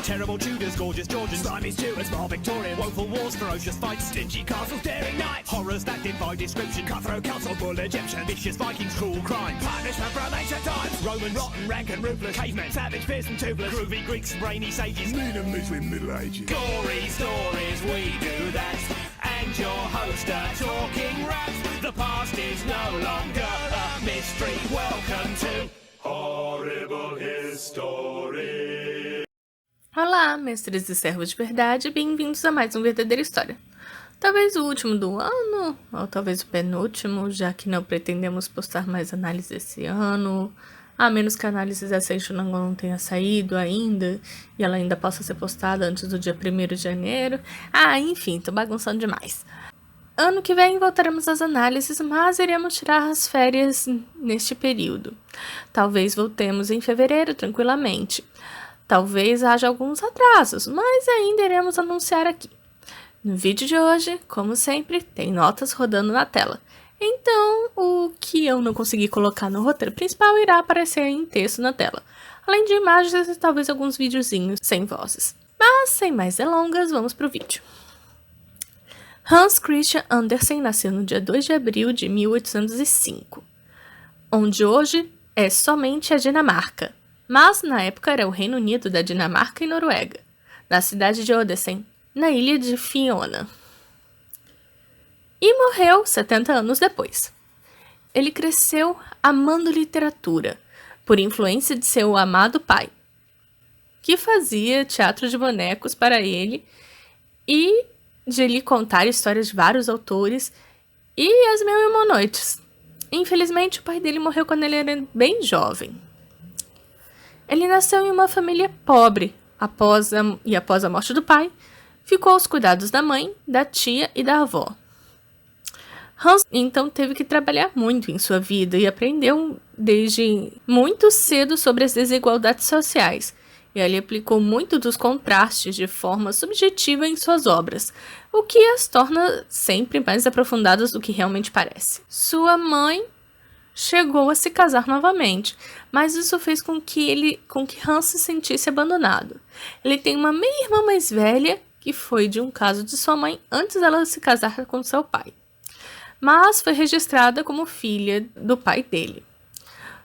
Terrible Tudors, gorgeous Georgians, slimy Stuarts, small Victorian, woeful wars, ferocious fights, stingy castles, daring knights, horrors that defy description, cutthroat council, bull Egyptian, vicious Vikings, cruel crime, punishment from ancient times, Roman rotten, rank and ruthless, cavemen, savage, fierce and toothless, groovy Greeks, brainy sages, Need a Muslim Middle Ages. gory stories, we do that, and your host are talking raps. The past is no longer a mystery. Welcome to Horrible History. Olá, mestres e servos de verdade, bem-vindos a mais um Verdadeira História. Talvez o último do ano, ou talvez o penúltimo, já que não pretendemos postar mais análises esse ano, a menos que a análise da Ascension não tenha saído ainda, e ela ainda possa ser postada antes do dia 1º de janeiro. Enfim, tô bagunçando demais. Ano que vem voltaremos às análises, mas iremos tirar as férias neste período. Talvez voltemos em fevereiro tranquilamente. Talvez haja alguns atrasos, mas ainda iremos anunciar aqui. No vídeo de hoje, como sempre, tem notas rodando na tela. Então, o que eu não consegui colocar no roteiro principal irá aparecer em texto na tela. Além de imagens e talvez alguns videozinhos sem vozes. Mas, sem mais delongas, vamos para o vídeo. Hans Christian Andersen nasceu no dia 2 de abril de 1805, onde hoje é somente a Dinamarca, mas na época era o Reino Unido da Dinamarca e Noruega, na cidade de Odense, na ilha de Fiona. E morreu 70 anos depois. Ele cresceu amando literatura, por influência de seu amado pai, que fazia teatro de bonecos para ele e de lhe contar histórias de vários autores e as mil e uma noites. Infelizmente, o pai dele morreu quando ele era bem jovem. Ele nasceu em uma família pobre. Após a morte do pai, ficou aos cuidados da mãe, da tia e da avó. Hans, então, teve que trabalhar muito em sua vida e aprendeu desde muito cedo sobre as desigualdades sociais. E ele aplicou muito dos contrastes de forma subjetiva em suas obras, o que as torna sempre mais aprofundadas do que realmente parece. Sua mãe chegou a se casar novamente, mas isso fez com que Hans se sentisse abandonado. Ele tem uma meia-irmã mais velha, que foi de um caso de sua mãe antes dela se casar com seu pai, mas foi registrada como filha do pai dele.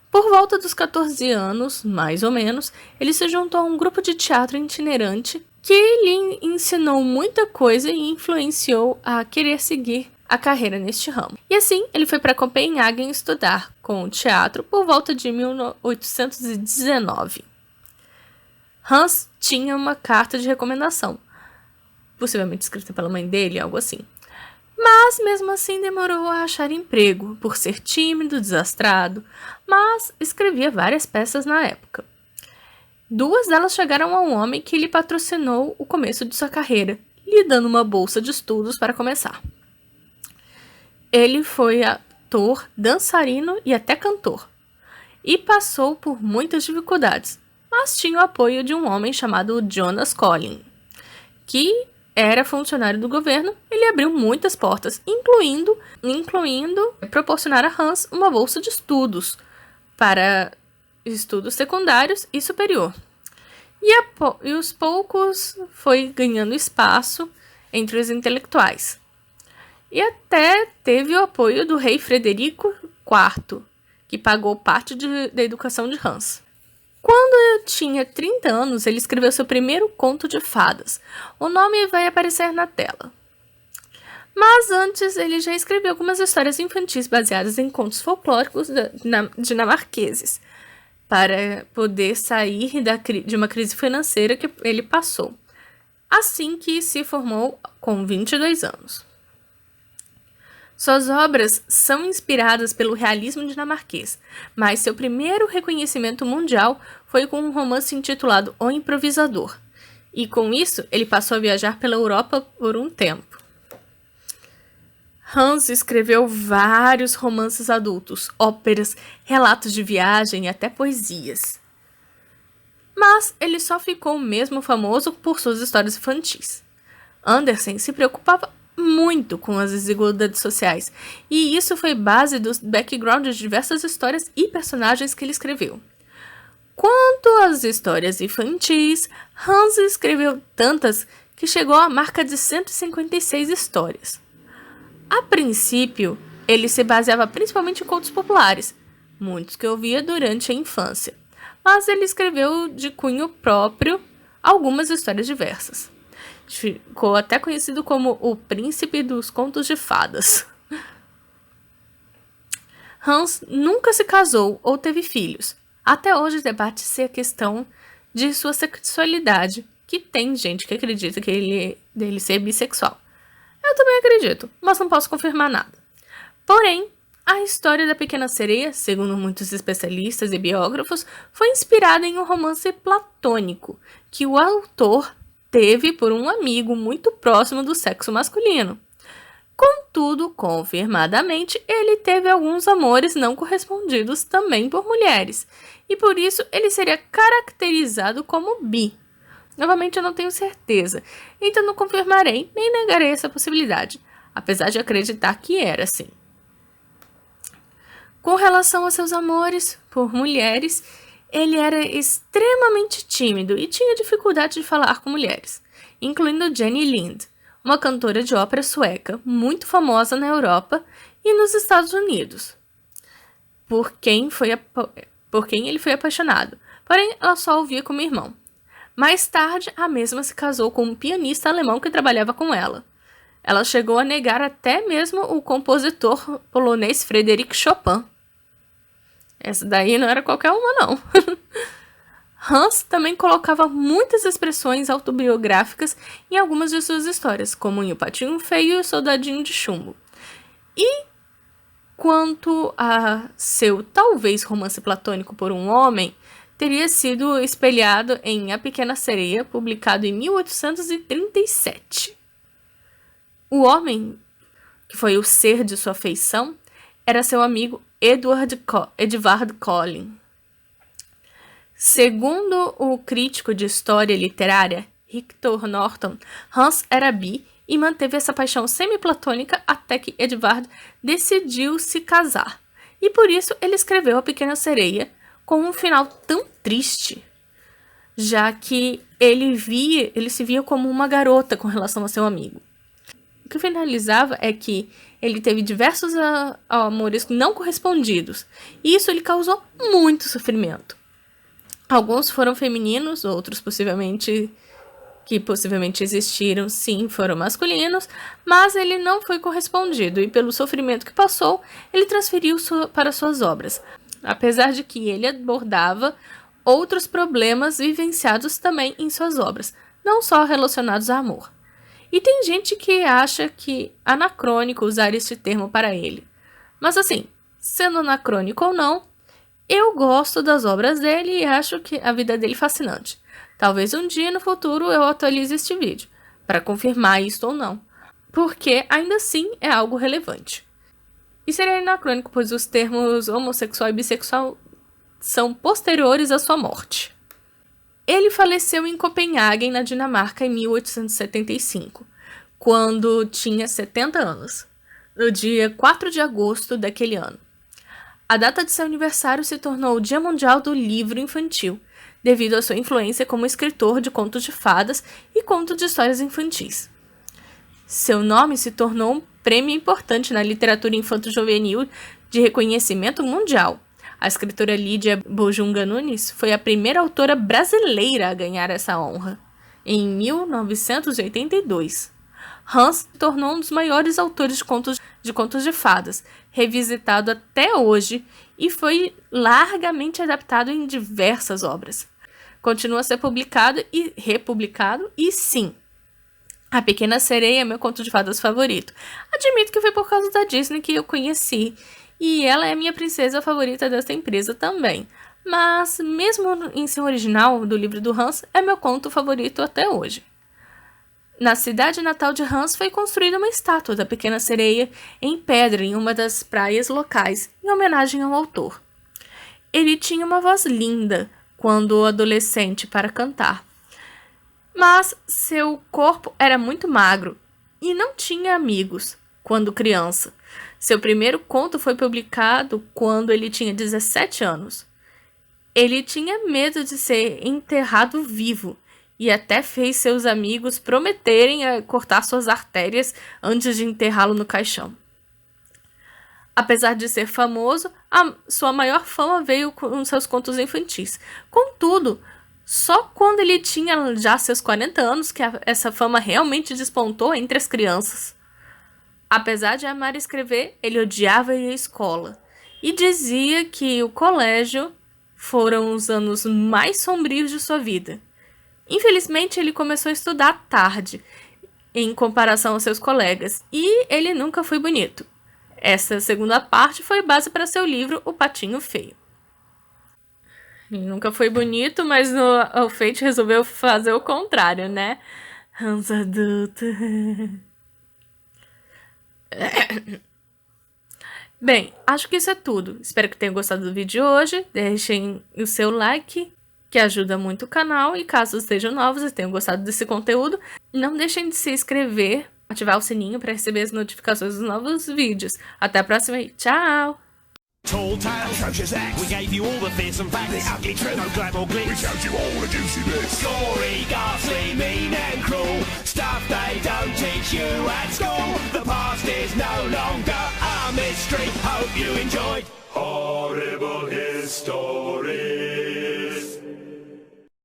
Por volta dos 14 anos, mais ou menos, ele se juntou a um grupo de teatro itinerante que lhe ensinou muita coisa e influenciou a querer seguir a carreira neste ramo. E assim, ele foi para Copenhague estudar com teatro por volta de 1819. Hans tinha uma carta de recomendação, possivelmente escrita pela mãe dele, algo assim. Mas, mesmo assim, demorou a achar emprego, por ser tímido, desastrado, mas escrevia várias peças na época. 2 delas chegaram a um homem que lhe patrocinou o começo de sua carreira, lhe dando uma bolsa de estudos para começar. Ele foi ator, dançarino e até cantor, e passou por muitas dificuldades, mas tinha o apoio de um homem chamado Jonas Collin, que era funcionário do governo. Ele abriu muitas portas, incluindo proporcionar a Hans uma bolsa de estudos para estudos secundários e superior. E aos poucos foi ganhando espaço entre os intelectuais. E até teve o apoio do rei Frederico IV, que pagou parte da educação de Hans. Quando eu tinha 30 anos, ele escreveu seu primeiro conto de fadas. O nome vai aparecer na tela. Mas antes, ele já escreveu algumas histórias infantis baseadas em contos folclóricos dinamarqueses, para poder sair de uma crise financeira que ele passou, assim que se formou com 22 anos. Suas obras são inspiradas pelo realismo dinamarquês, mas seu primeiro reconhecimento mundial foi com um romance intitulado O Improvisador, e com isso ele passou a viajar pela Europa por um tempo. Hans escreveu vários romances adultos, óperas, relatos de viagem e até poesias. Mas ele só ficou mesmo famoso por suas histórias infantis. Andersen se preocupava muito com as desigualdades sociais, e isso foi base do background de diversas histórias e personagens que ele escreveu. Quanto às histórias infantis, Hans escreveu tantas que chegou à marca de 156 histórias. A princípio, ele se baseava principalmente em contos populares, muitos que ouvia durante a infância, mas ele escreveu de cunho próprio algumas histórias diversas. Ficou até conhecido como o príncipe dos contos de fadas. Hans nunca se casou ou teve filhos. Até hoje debate-se a questão de sua sexualidade, que tem gente que acredita que dele ser bissexual. Eu também acredito, mas não posso confirmar nada. Porém, a história da Pequena Sereia, segundo muitos especialistas e biógrafos, foi inspirada em um romance platônico que o autor teve por um amigo muito próximo do sexo masculino. Contudo, confirmadamente, ele teve alguns amores não correspondidos também por mulheres, e por isso ele seria caracterizado como bi. Novamente, eu não tenho certeza, então não confirmarei nem negarei essa possibilidade, apesar de acreditar que era assim. Com relação a seus amores por mulheres, ele era extremamente tímido e tinha dificuldade de falar com mulheres, incluindo Jenny Lind, uma cantora de ópera sueca muito famosa na Europa e nos Estados Unidos, por quem ele foi apaixonado, porém ela só ouvia como irmão. Mais tarde, a mesma se casou com um pianista alemão que trabalhava com ela. Ela chegou a negar até mesmo o compositor polonês Frédéric Chopin. Essa daí não era qualquer uma, não. Hans também colocava muitas expressões autobiográficas em algumas de suas histórias, como em O Patinho Feio e O Soldadinho de Chumbo. E quanto a seu talvez romance platônico por um homem, teria sido espelhado em A Pequena Sereia, publicado em 1837. O homem, que foi o ser de sua afeição, era seu amigo Edward Cullen. Segundo o crítico de história literária Victor Norton, Hans era bi e manteve essa paixão semi-platônica até que Edward decidiu se casar. E por isso ele escreveu A Pequena Sereia com um final tão triste, já que ele se via como uma garota com relação a seu amigo. O que finalizava é que ele teve diversos amores não correspondidos, e isso lhe causou muito sofrimento. Alguns foram femininos, outros possivelmente existiram, sim, foram masculinos, mas ele não foi correspondido, e pelo sofrimento que passou, ele transferiu para suas obras, apesar de que ele abordava outros problemas vivenciados também em suas obras, não só relacionados a amor. E tem gente que acha que é anacrônico usar este termo para ele. Mas assim, sendo anacrônico ou não, eu gosto das obras dele e acho que a vida dele é fascinante. Talvez um dia no futuro eu atualize este vídeo, para confirmar isto ou não, porque ainda assim é algo relevante. E seria anacrônico, pois os termos homossexual e bissexual são posteriores à sua morte. Ele faleceu em Copenhague, na Dinamarca, em 1875, quando tinha 70 anos, no dia 4 de agosto daquele ano. A data de seu aniversário se tornou o Dia Mundial do Livro Infantil, devido à sua influência como escritor de contos de fadas e contos de histórias infantis. Seu nome se tornou um prêmio importante na literatura infanto-juvenil de reconhecimento mundial. A escritora Lídia Bojunga Nunes foi a primeira autora brasileira a ganhar essa honra, em 1982. Hans se tornou um dos maiores autores de contos de fadas, revisitado até hoje e foi largamente adaptado em diversas obras. Continua a ser publicado e republicado, e sim, A Pequena Sereia é meu conto de fadas favorito. Admito que foi por causa da Disney que eu conheci, e ela é a minha princesa favorita desta empresa também. Mas, mesmo em seu original, do livro do Hans, é meu conto favorito até hoje. Na cidade natal de Hans foi construída uma estátua da Pequena Sereia em pedra em uma das praias locais, em homenagem ao autor. Ele tinha uma voz linda quando adolescente para cantar, mas seu corpo era muito magro e não tinha amigos quando criança. Seu primeiro conto foi publicado quando ele tinha 17 anos. Ele tinha medo de ser enterrado vivo e até fez seus amigos prometerem a cortar suas artérias antes de enterrá-lo no caixão. Apesar de ser famoso, sua maior fama veio com seus contos infantis. Contudo, só quando ele tinha já seus 40 anos que essa fama realmente despontou entre as crianças. Apesar de amar escrever, ele odiava ir à escola e dizia que o colégio foram os anos mais sombrios de sua vida. Infelizmente, ele começou a estudar tarde, em comparação aos seus colegas, e ele nunca foi bonito. Essa segunda parte foi base para seu livro O Patinho Feio. Ele nunca foi bonito, mas o Fate resolveu fazer o contrário, né? Hans adulto. Bem, acho que isso é tudo. Espero que tenham gostado do vídeo de hoje. Deixem o seu like, que ajuda muito o canal. E caso estejam novos e tenham gostado desse conteúdo, não deixem de se inscrever, ativar o sininho para receber as notificações dos novos vídeos. Até a próxima e tchau! Tall tale, atrocious acts. We gave you all the fearsome facts. The ugly truth, no glamour glitz. We showed you all the juicy bits. Gory, ghastly, mean and cruel. Stuff they don't teach you at school. The past is no longer a mystery. Hope you enjoyed. Horrible history.